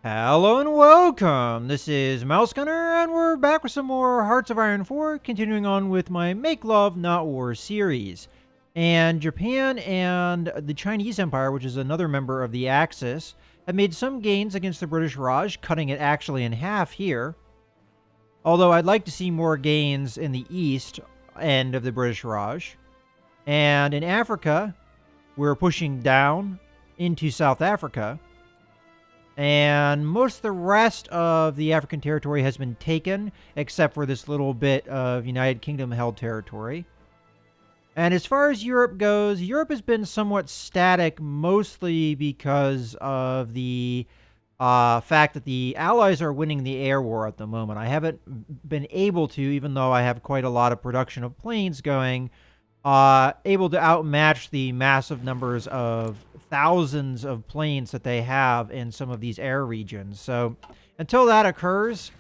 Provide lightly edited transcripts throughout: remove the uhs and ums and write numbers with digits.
Hello and welcome! This is Mouse Gunner, and we're back with some more Hearts of Iron 4, continuing on with my Make Love Not War series. And Japan and the Chinese Empire, which is another member of the Axis, have made some gains against the British Raj, cutting it actually in half here. Although I'd like to see more gains in the east end of the British Raj. And in Africa, we're pushing down into South Africa. And most of the rest of the African territory has been taken, except for this little bit of United Kingdom held territory. And as far as Europe goes, Europe has been somewhat static, mostly because of the fact that the Allies are winning the air war at the moment. I haven't been able to, even though I have quite a lot of production of planes going, able to outmatch the massive numbers of thousands of planes that they have in some of these air regions. So until that occurs,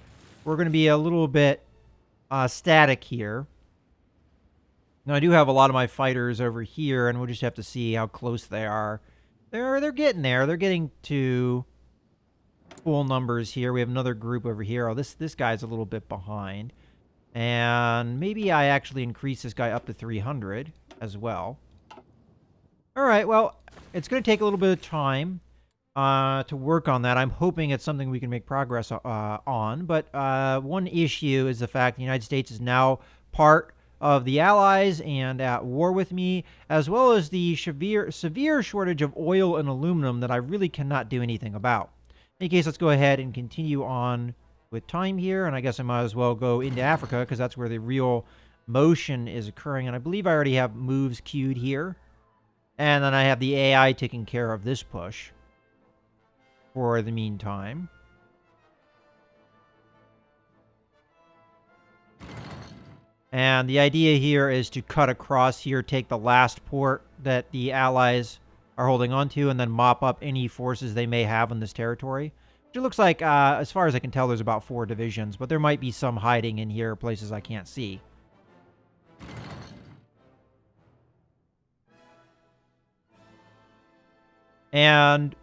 we're going to be a little bit static here. Now, I do have a lot of my fighters over here, and we'll just have to see how close they are. They're getting there. They're getting to full numbers here. We have another group over here. Oh, this guy's a little bit behind. And maybe I actually increase this guy up to 300 as well. All right, well, it's going to take a little bit of time to work on that. I'm hoping it's something we can make progress on. But one issue is the fact the United States is now part of the Allies and at war with me, as well as the severe shortage of oil and aluminum that I really cannot do anything about. In any case, let's go ahead and continue on with time here, and I guess I might as well go into Africa because that's where the real motion is occurring. And I believe I already have moves queued here. And then I have the AI taking care of this push for the meantime. And the idea here is to cut across here, take the last port that the Allies are holding on to, and then mop up any forces they may have in this territory. Which it looks like, as far as I can tell, there's about 4 divisions, but there might be some hiding in here, places I can't see. And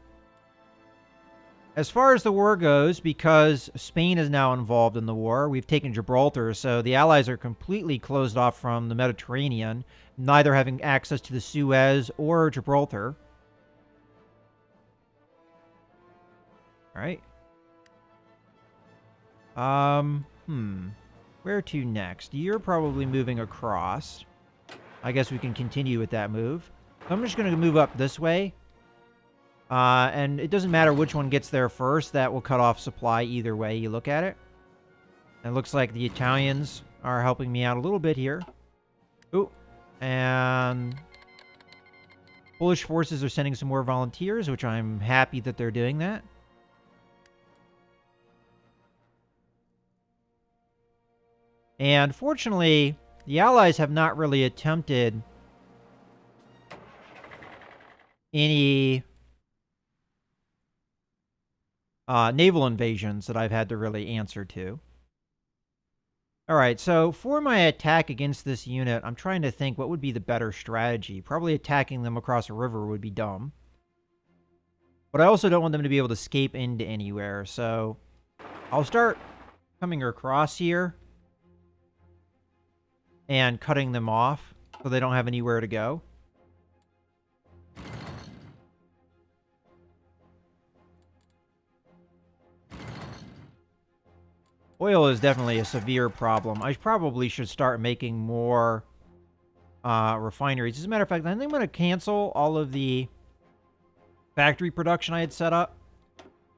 as far as the war goes, because Spain is now involved in the war, we've taken Gibraltar, so the Allies are completely closed off from the Mediterranean, neither having access to the Suez or Gibraltar. All right. Where to next? You're probably moving across. I guess we can continue with that move. I'm just going to move up this way. And it doesn't matter which one gets there first. That will cut off supply either way you look at it. And it looks like the Italians are helping me out a little bit here. Ooh. And Polish forces are sending some more volunteers, which I'm happy that they're doing that. And fortunately, the Allies have not really attempted any naval invasions that I've had to really answer to. Alright, so for my attack against this unit, I'm trying to think what would be the better strategy. Probably attacking them across a river would be dumb. But I also don't want them to be able to escape into anywhere, so I'll start coming across here and cutting them off so they don't have anywhere to go. Oil is definitely a severe problem. I probably should start making more refineries. As a matter of fact, I think I'm going to cancel all of the factory production I had set up.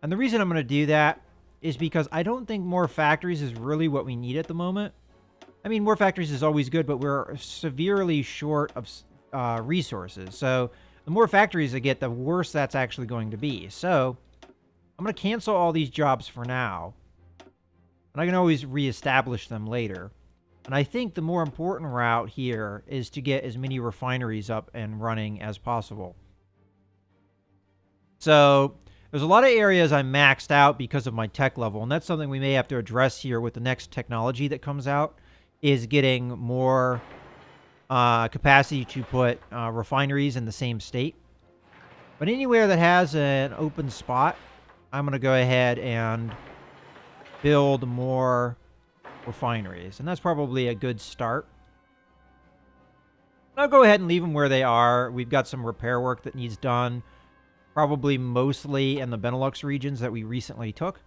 And the reason I'm going to do that is because I don't think more factories is really what we need at the moment. I mean, more factories is always good, but we're severely short of resources. So the more factories I get, the worse that's actually going to be. So I'm going to cancel all these jobs for now. And I can always reestablish them later. And I think the more important route here is to get as many refineries up and running as possible. So there's a lot of areas I maxed out because of my tech level. And that's something we may have to address here with the next technology that comes out, is getting more capacity to put refineries in the same state. But anywhere that has an open spot, I'm going to go ahead and build more refineries. And that's probably a good start. I'll go ahead and leave them where they are. We've got some repair work that needs done, probably mostly in the Benelux regions that we recently took.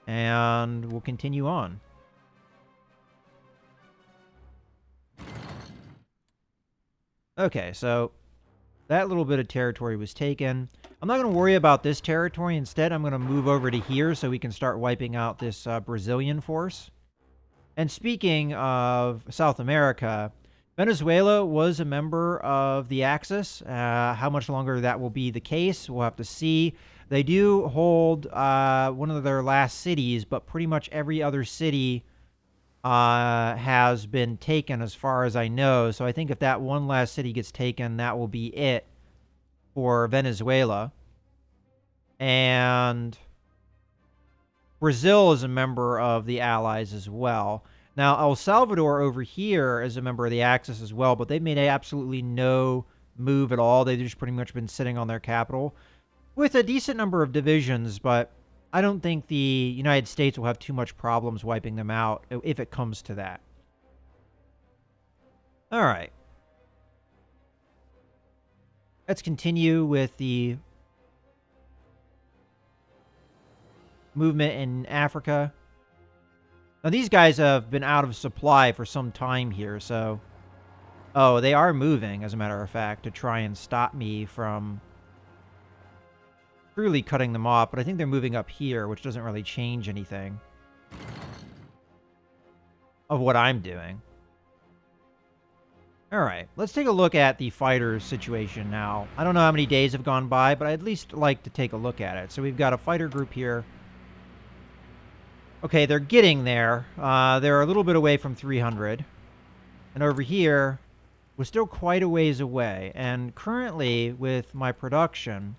And we'll continue on. Okay, so that little bit of territory was taken. I'm not going to worry about this territory. Instead, I'm going to move over to here so we can start wiping out this Brazilian force. And speaking of South America, Venezuela was a member of the Axis. How much longer that will be the case, we'll have to see. They do hold one of their last cities, but pretty much every other city has been taken as far as I know. So I think if that one last city gets taken, that will be it for Venezuela. And Brazil is a member of the Allies as well. Now, El Salvador over here is a member of the Axis as well, but they've made absolutely no move at all. They've just pretty much been sitting on their capital with a decent number of divisions, but I don't think the United States will have too much problems wiping them out if it comes to that. All right. Let's continue with the movement in Africa. Now, these guys have been out of supply for some time here, so... Oh, they are moving, as a matter of fact, to try and stop me from truly cutting them off, but I think they're moving up here, which doesn't really change anything of what I'm doing. Alright, let's take a look at the fighters situation now. I don't know how many days have gone by, but I'd at least like to take a look at it. So we've got a fighter group here. Okay, they're getting there. They're a little bit away from 300. And over here, we're still quite a ways away. And currently, with my production,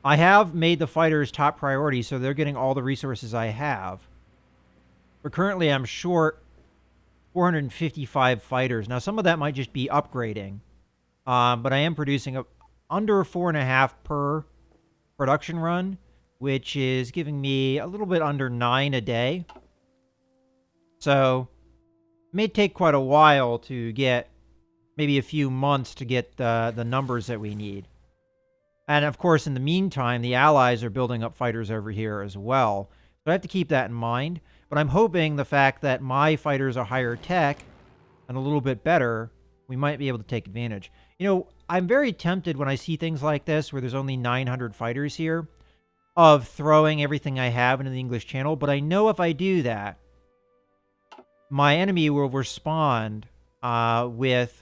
I have made the fighters top priority, so they're getting all the resources I have. But currently, I'm short 455 fighters. Now, some of that might just be upgrading. But I am producing under 4.5 per production run, which is giving me a little bit under 9 a day. So, it may take quite a while to get, maybe a few months to get the numbers that we need. And, of course, in the meantime, the Allies are building up fighters over here as well. So I have to keep that in mind. But I'm hoping the fact that my fighters are higher tech and a little bit better, we might be able to take advantage. You know, I'm very tempted when I see things like this, where there's only 900 fighters here, of throwing everything I have into the English Channel. But I know if I do that, my enemy will respond with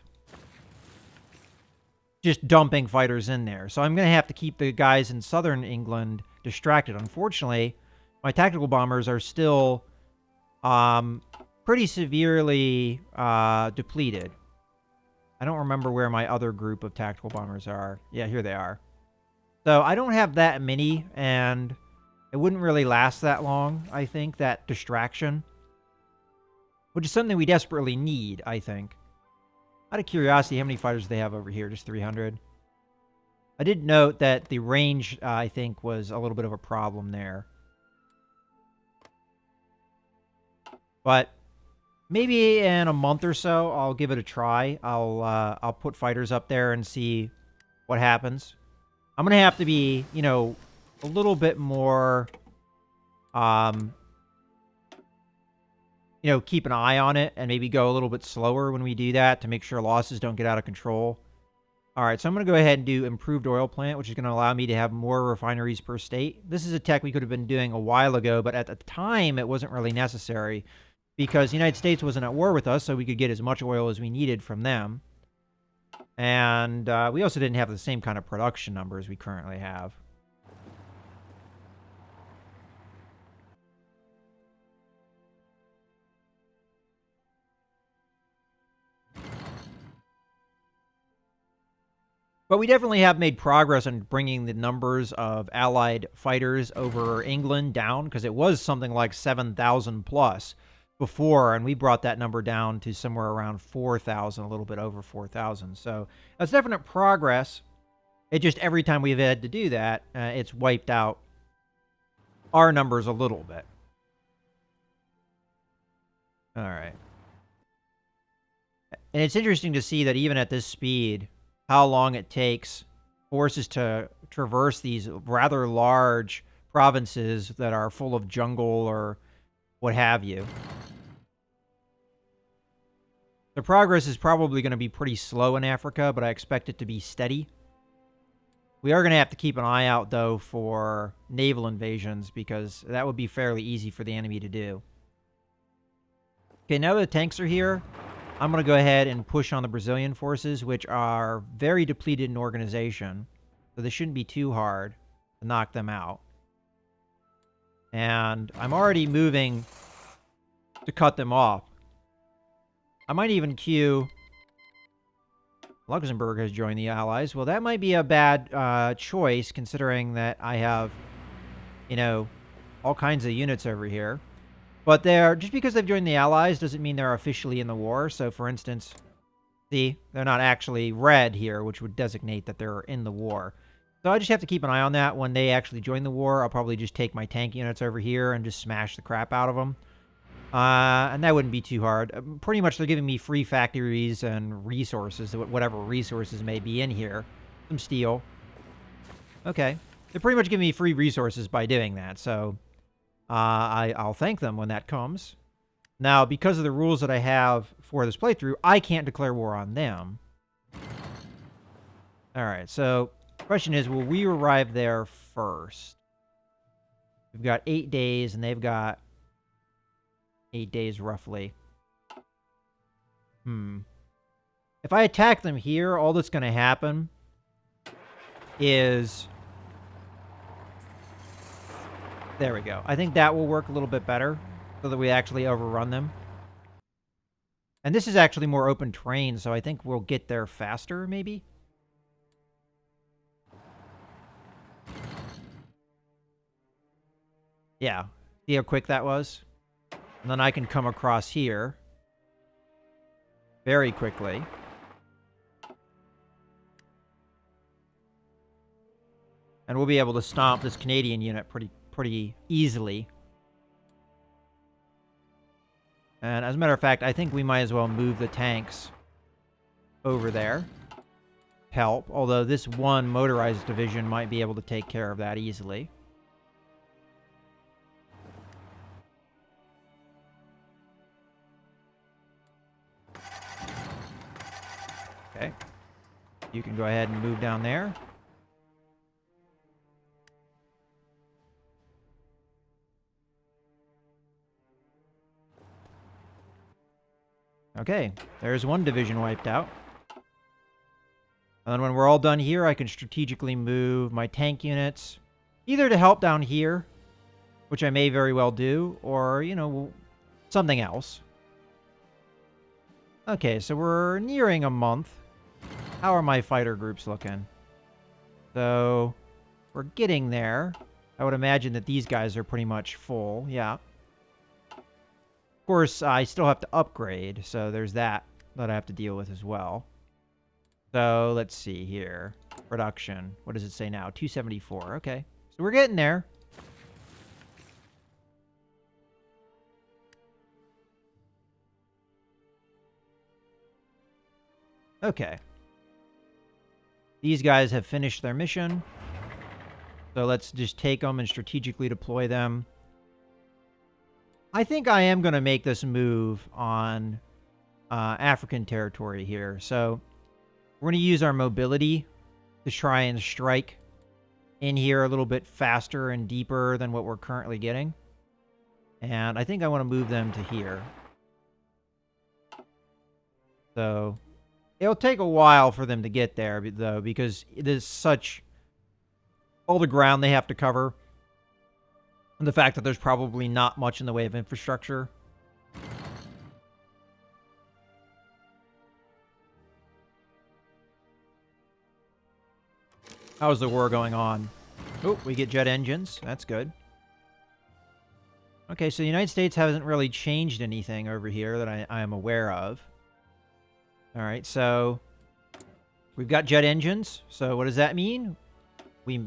just dumping fighters in there. So I'm going to have to keep the guys in southern England distracted. Unfortunately, my tactical bombers are still pretty severely depleted. I don't remember where my other group of tactical bombers are. Yeah, here they are. So I don't have that many, and it wouldn't really last that long, I think, that distraction. Which is something we desperately need, I think. Out of curiosity, how many fighters do they have over here? Just 300? I did note that the range, I think, was a little bit of a problem there. But maybe in a month or so, I'll give it a try. I'll put fighters up there and see what happens. I'm going to have to be, you know, a little bit more, you know, keep an eye on it and maybe go a little bit slower when we do that to make sure losses don't get out of control. All right, so I'm going to go ahead and do improved oil plant, which is going to allow me to have more refineries per state. This is a tech we could have been doing a while ago, but at the time, it wasn't really necessary because the United States wasn't at war with us, so we could get as much oil as we needed from them. And we also didn't have the same kind of production numbers we currently have. But we definitely have made progress on bringing the numbers of Allied fighters over England down, because it was something like 7,000 plus before, and we brought that number down to somewhere around 4,000, a little bit over 4,000. So that's definite progress. It just, every time we've had to do that, it's wiped out our numbers a little bit. All right. And it's interesting to see that even at this speed, how long it takes forces to traverse these rather large provinces that are full of jungle or what have you. The progress is probably going to be pretty slow in Africa, but I expect it to be steady. We are going to have to keep an eye out, though, for naval invasions, because that would be fairly easy for the enemy to do. Okay, now that the tanks are here, I'm going to go ahead and push on the Brazilian forces, which are very depleted in organization. So this shouldn't be too hard to knock them out. And I'm already moving to cut them off. I might even queue... Luxembourg has joined the Allies. Well, that might be a bad choice, considering that I have, you know, all kinds of units over here. But they're, just because they've joined the Allies doesn't mean they're officially in the war. So, for instance, see, they're not actually red here, which would designate that they're in the war. So I just have to keep an eye on that. When they actually join the war, I'll probably just take my tank units over here and just smash the crap out of them. And that wouldn't be too hard. Pretty much they're giving me free factories and resources, whatever resources may be in here. Some steel. Okay. They're pretty much giving me free resources by doing that, so I'll thank them when that comes. Now, because of the rules that I have for this playthrough, I can't declare war on them. Alright, so the question is, will we arrive there first? We've got 8 days, and they've got 8 days, roughly. If I attack them here, all that's going to happen is... There we go. I think that will work a little bit better, so that we actually overrun them. And this is actually more open terrain, so I think we'll get there faster, maybe? Yeah. See how quick that was? And then I can come across here very quickly. And we'll be able to stomp this Canadian unit pretty easily. And as a matter of fact, I think we might as well move the tanks over there. Help. Although this one motorized division might be able to take care of that easily. Okay. You can go ahead and move down there. Okay, there's one division wiped out. And then when we're all done here, I can strategically move my tank units either to help down here, which I may very well do, or, you know, something else. Okay, so we're nearing a month. How are my fighter groups looking? So, we're getting there. I would imagine that these guys are pretty much full, yeah. Of course, I still have to upgrade, so there's that I have to deal with as well. So, let's see here. Production. What does it say now? 274. Okay. So, we're getting there. Okay. These guys have finished their mission. So, let's just take them and strategically deploy them. I think I am going to make this move on African territory here. So, we're going to use our mobility to try and strike in here a little bit faster and deeper than what we're currently getting. And I think I want to move them to here. So, it'll take a while for them to get there, though, because it is such... all the ground they have to cover. And the fact that there's probably not much in the way of infrastructure. How's the war going on? Oh, we get jet engines. That's good. Okay, so the United States hasn't really changed anything over here that I am aware of. Alright, so... We've got jet engines, so what does that mean? We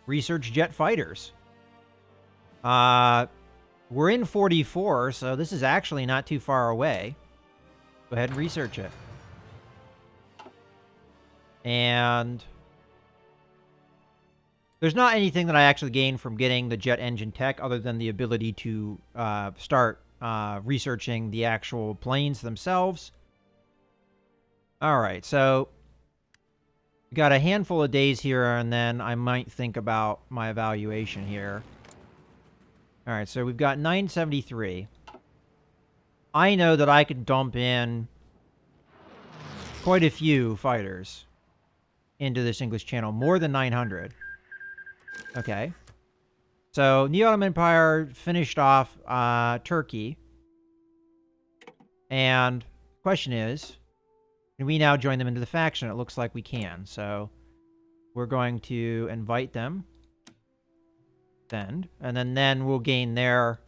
research jet fighters. We're in 44, so this is actually not too far away. Go ahead and research it. And there's not anything that I actually gained from getting the jet engine tech other than the ability to start researching the actual planes themselves. All right, so we got a handful of days here, and then I might think about my evaluation here. All right, so we've got 973. I know that I could dump in quite a few fighters into this English Channel, more than 900. Okay. So, the Ottoman Empire finished off Turkey. And the question is, can we now join them into the faction? It looks like we can. So, we're going to invite them. Send. And then we'll gain their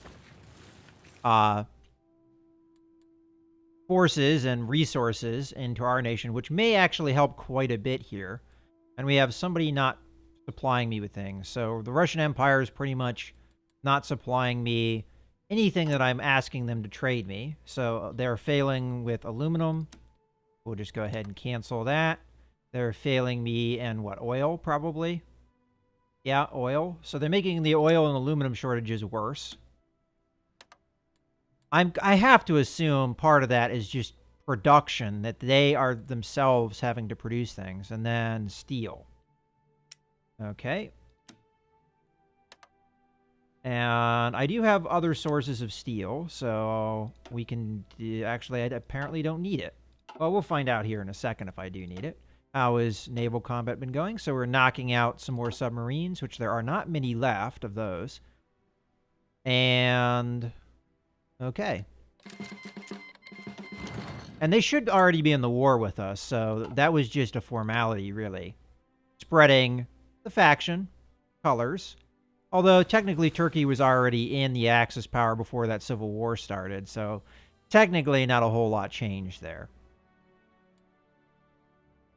forces and resources into our nation, which may actually help quite a bit here. And we have somebody not supplying me with things. So the Russian Empire is pretty much not supplying me anything that I'm asking them to trade me. So they're failing with aluminum. We'll just go ahead and cancel that. They're failing me in what, oil probably? Yeah, oil. So they're making the oil and aluminum shortages worse. I have to assume part of that is just production, that they are themselves having to produce things. And then steel. Okay. And I do have other sources of steel, so we can... Actually, I apparently don't need it. Well, we'll find out here in a second if I do need it. How has naval combat been going? So we're knocking out some more submarines, which there are not many left of those. And... okay. And they should already be in the war with us, so that was just a formality, really. Spreading the faction colors. Although, technically, Turkey was already in the Axis power before that civil war started, so technically not a whole lot changed there.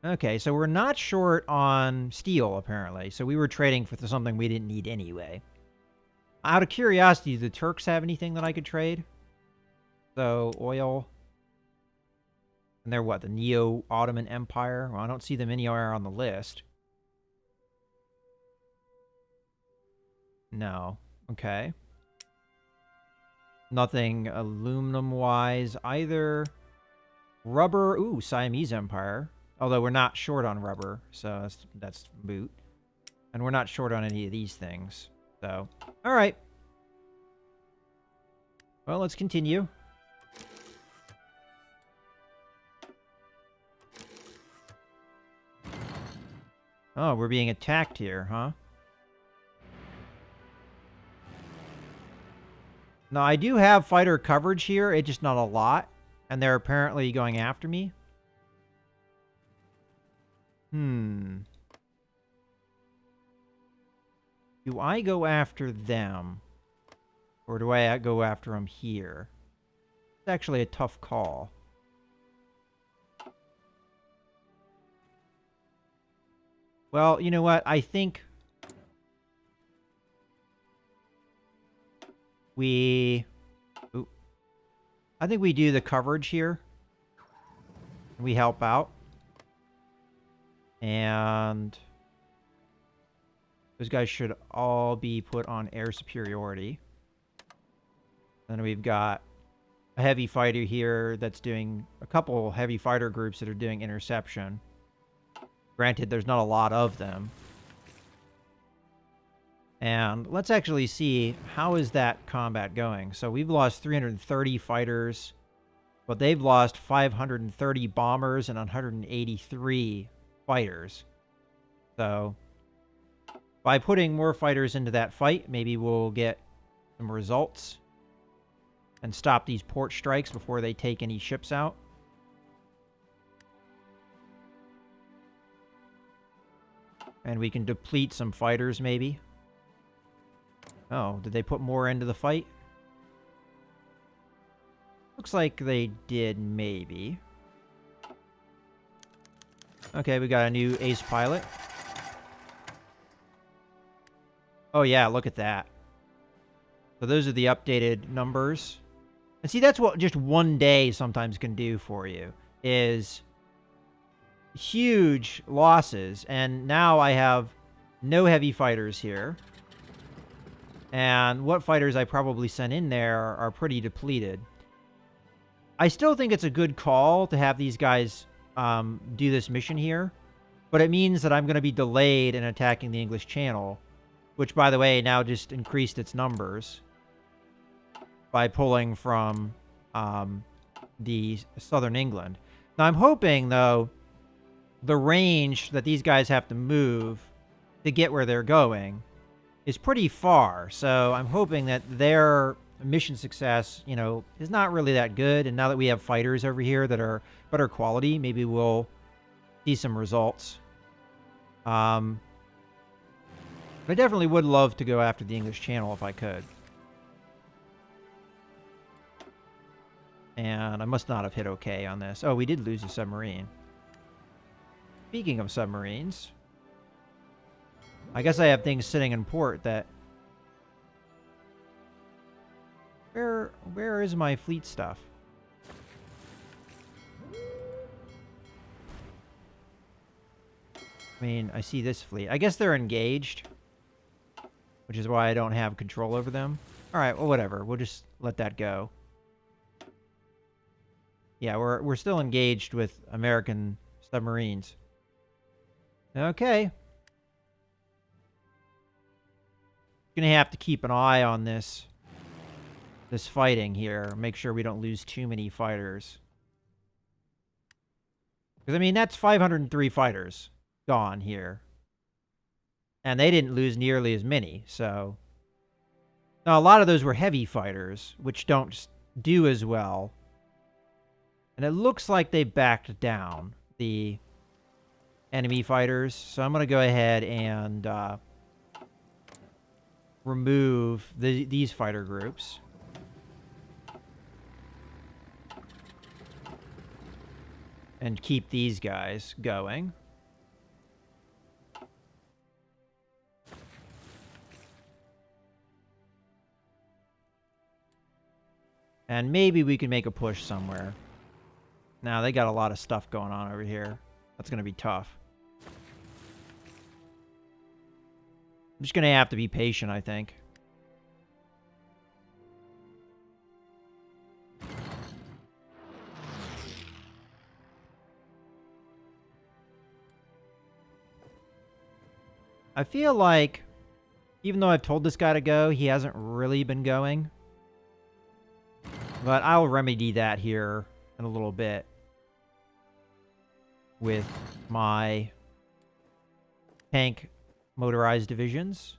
Okay, so we're not short on steel, apparently. So we were trading for something we didn't need anyway. Out of curiosity, do the Turks have anything that I could trade? So, oil. And they're what, the Neo-Ottoman Empire? Well, I don't see them anywhere on the list. No. Okay. Nothing aluminum-wise either. Rubber. Ooh, Siamese Empire. Although we're not short on rubber, so that's moot. And we're not short on any of these things. So, all right. Well, let's continue. Oh, we're being attacked here, huh? Now, I do have fighter coverage here. It's just not a lot. And they're apparently going after me. Do I go after them? Or do I go after them here? It's actually a tough call. Well, you know what? I think we do the coverage here. We help out. And those guys should all be put on air superiority. Then we've got a heavy fighter here that's doing a couple heavy fighter groups that are doing interception. Granted, there's not a lot of them. And let's actually see, how is that combat going? So we've lost 330 fighters, but they've lost 530 bombers and 183 fighters. So by putting more fighters into that fight, maybe we'll get some results and stop these port strikes before they take any ships out. And we can deplete some fighters, maybe. Oh, did they put more into the fight? Looks like they did, maybe. Okay, we got a new ace pilot. Oh yeah, look at that. So those are the updated numbers. And see, that's what just one day sometimes can do for you, is huge losses. And now I have no heavy fighters here. And what fighters I probably sent in there are pretty depleted. I still think it's a good call to have these guys do this mission here. But it means that I'm going to be delayed in attacking the English Channel, which, by the way, now just increased its numbers by pulling from the southern England. Now, I'm hoping, though, the range that these guys have to move to get where they're going is pretty far. So I'm hoping that their mission success, you know, is not really that good. And now that we have fighters over here that are better quality, maybe we'll see some results. But I definitely would love to go after the English Channel if I could. And I must not have hit okay on this. Oh, we did lose a submarine. Speaking of submarines, I guess I have things sitting in port that... Where is my fleet stuff? I mean, I see this fleet. I guess they're engaged, which is why I don't have control over them. All right, well, whatever. We'll just let that go. Yeah, we're still engaged with American submarines. Okay. Gonna have to keep an eye on this fighting here. Make sure we don't lose too many fighters. Because, I mean, that's 503 fighters gone here. And they didn't lose nearly as many, so... Now, a lot of those were heavy fighters, which don't do as well. And it looks like they backed down, the enemy fighters. So I'm going to go ahead and remove these fighter groups. And keep these guys going. And maybe we can make a push somewhere. Now, they got a lot of stuff going on over here. That's going to be tough. I'm just going to have to be patient, I think. I feel like, even though I've told this guy to go, he hasn't really been going. But I'll remedy that here in a little bit with my tank motorized divisions.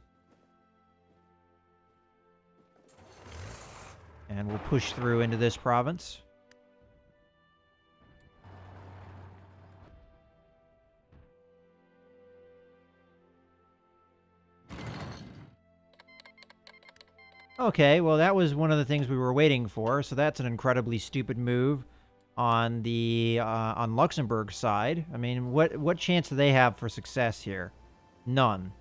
And we'll push through into this province. Okay, well, that was one of the things we were waiting for, so that's an incredibly stupid move on the on Luxembourg's side. I mean, what chance do they have for success here? None.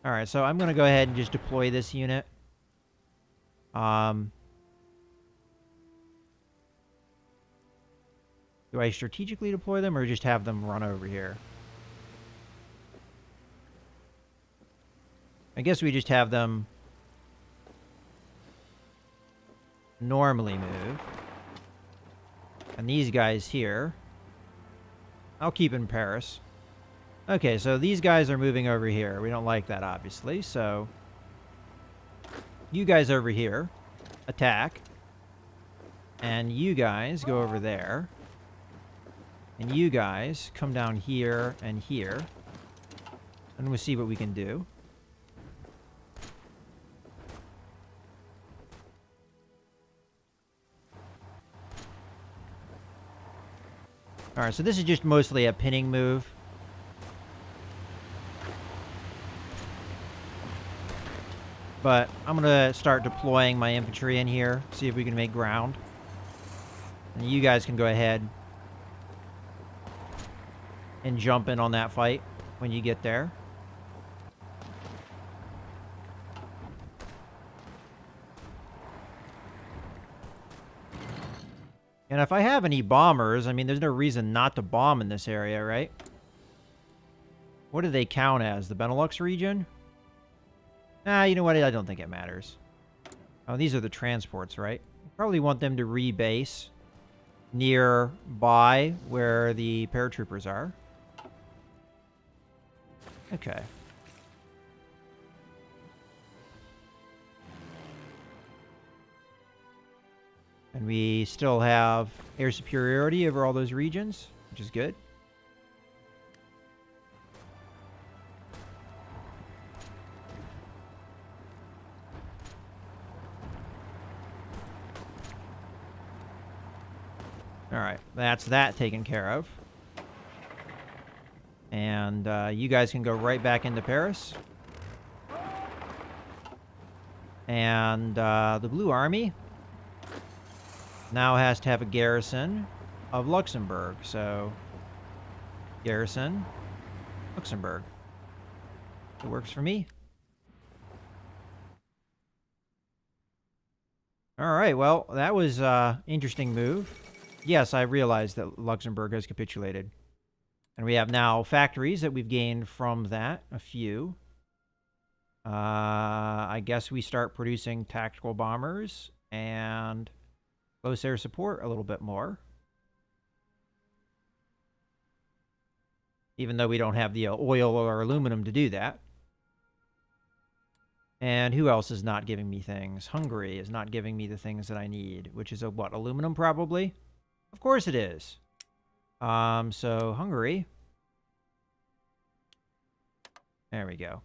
All right, so I'm going to go ahead and just deploy this unit. Do I strategically deploy them or just have them run over here? I guess we just have them normally move. And these guys here, I'll keep in Paris. Okay, so these guys are moving over here. We don't like that, obviously, so you guys over here attack. And you guys go over there. And you guys come down here and here. And we'll see what we can do. Alright, so this is just mostly a pinning move. But I'm going to start deploying my infantry in here, see if we can make ground. And you guys can go ahead and jump in on that fight when you get there. And if I have any bombers, I mean, there's no reason not to bomb in this area, right? What do they count as? The Benelux region? You know what? I don't think it matters. Oh, these are the transports, right? Probably want them to rebase nearby where the paratroopers are. Okay. And we still have air superiority over all those regions, which is good. All right, that's that taken care of. And you guys can go right back into Paris. And the Blue Army now has to have a garrison of Luxembourg. So, garrison, Luxembourg. It works for me. All right, well, that was interesting move. Yes, I realized that Luxembourg has capitulated. And we have now factories that we've gained from that, a few. I guess we start producing tactical bombers and close air support a little bit more. Even though we don't have the oil or aluminum to do that. And who else is not giving me things? Hungary is not giving me the things that I need, which is what, aluminum probably? Of course it is. So Hungary. There we go.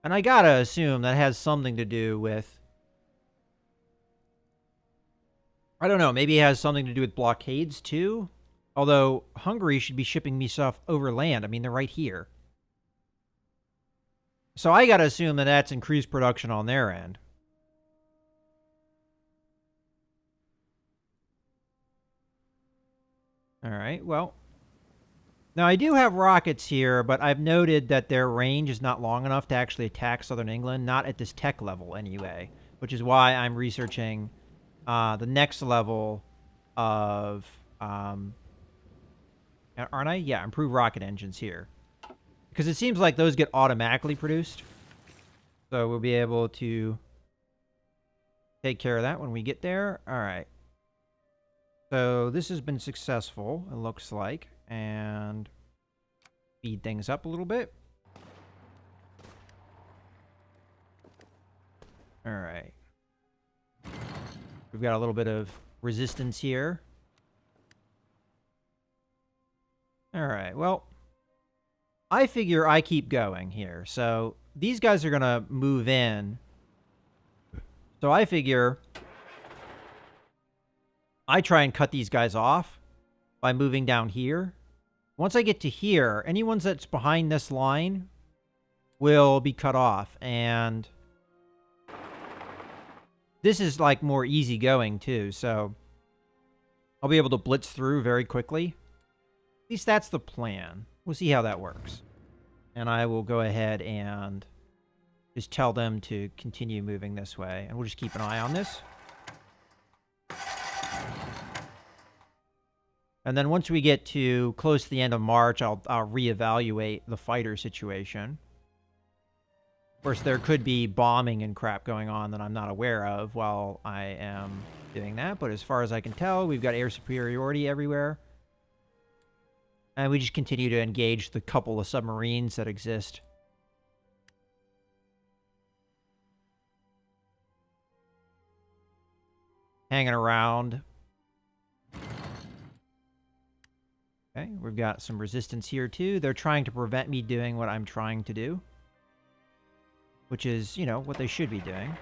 And I gotta assume that has something to do with... I don't know, maybe it has something to do with blockades too? Although Hungary should be shipping me stuff over land. I mean, they're right here. So I gotta assume that that's increased production on their end. Alright, well. Now, I do have rockets here, but I've noted that their range is not long enough to actually attack southern England. Not at this tech level, anyway. Which is why I'm researching the next level of... aren't I? Yeah, improved rocket engines here. Because it seems like those get automatically produced. So we'll be able to take care of that when we get there. Alright. So this has been successful, it looks like. And speed things up a little bit. Alright. We've got a little bit of resistance here. Alright, well, I figure I keep going here. So these guys are going to move in. So I figure I try and cut these guys off by moving down here. Once I get to here, anyone that's behind this line will be cut off. And this is like more easygoing too. So I'll be able to blitz through very quickly. At least that's the plan. We'll see how that works. And I will go ahead and just tell them to continue moving this way. And we'll just keep an eye on this. And then once we get to close to the end of March, I'll reevaluate the fighter situation. Of course, there could be bombing and crap going on that I'm not aware of while I am doing that. But as far as I can tell, we've got air superiority everywhere. And we just continue to engage the couple of submarines that exist. Hanging around. Okay, we've got some resistance here too. They're trying to prevent me doing what I'm trying to do. Which is, you know, what they should be doing.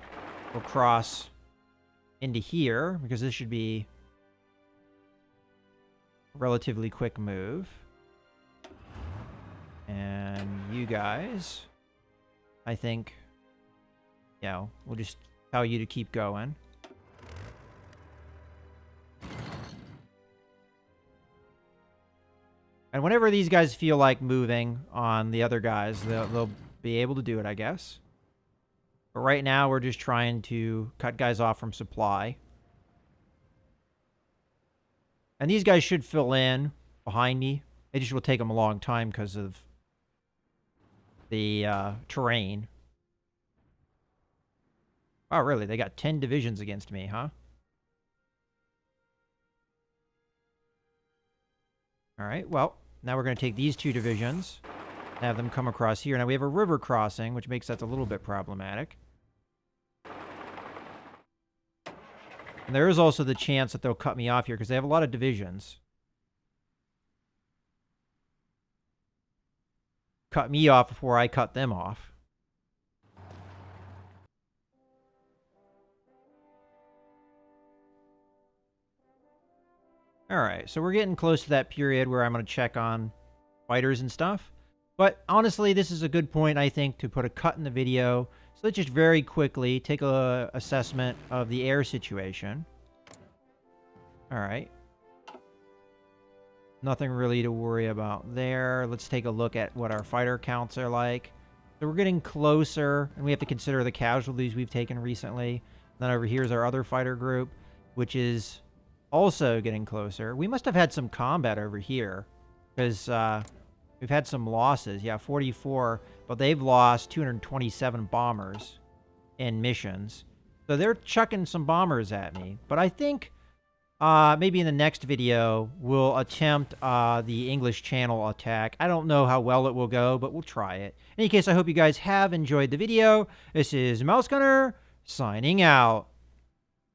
We'll cross into here, because this should be a relatively quick move. And you guys, I think, you know, we'll just tell you to keep going. And whenever these guys feel like moving on the other guys, they'll be able to do it, I guess. But right now, we're just trying to cut guys off from supply. And these guys should fill in behind me. It just will take them a long time because of the terrain. Oh, really? They got 10 divisions against me, huh? All right, well, now we're going to take these 2 divisions, have them come across here. Now, we have a river crossing, which makes that a little bit problematic. And there is also the chance that they'll cut me off here because they have a lot of divisions. Cut me off before I cut them off. Alright, so we're getting close to that period where I'm going to check on fighters and stuff. But honestly, this is a good point, I think, to put a cut in the video. So let's just very quickly take a assessment of the air situation. Alright. Nothing really to worry about there. Let's take a look at what our fighter counts are like. So we're getting closer, and we have to consider the casualties we've taken recently. Then over here is our other fighter group, which is also getting closer. We must have had some combat over here, because we've had some losses. Yeah, 44, but they've lost 227 bombers in missions. So they're chucking some bombers at me. But I think maybe in the next video, we'll attempt the English Channel attack. I don't know how well it will go, but we'll try it. In any case, I hope you guys have enjoyed the video. This is Mouse Gunner, signing out.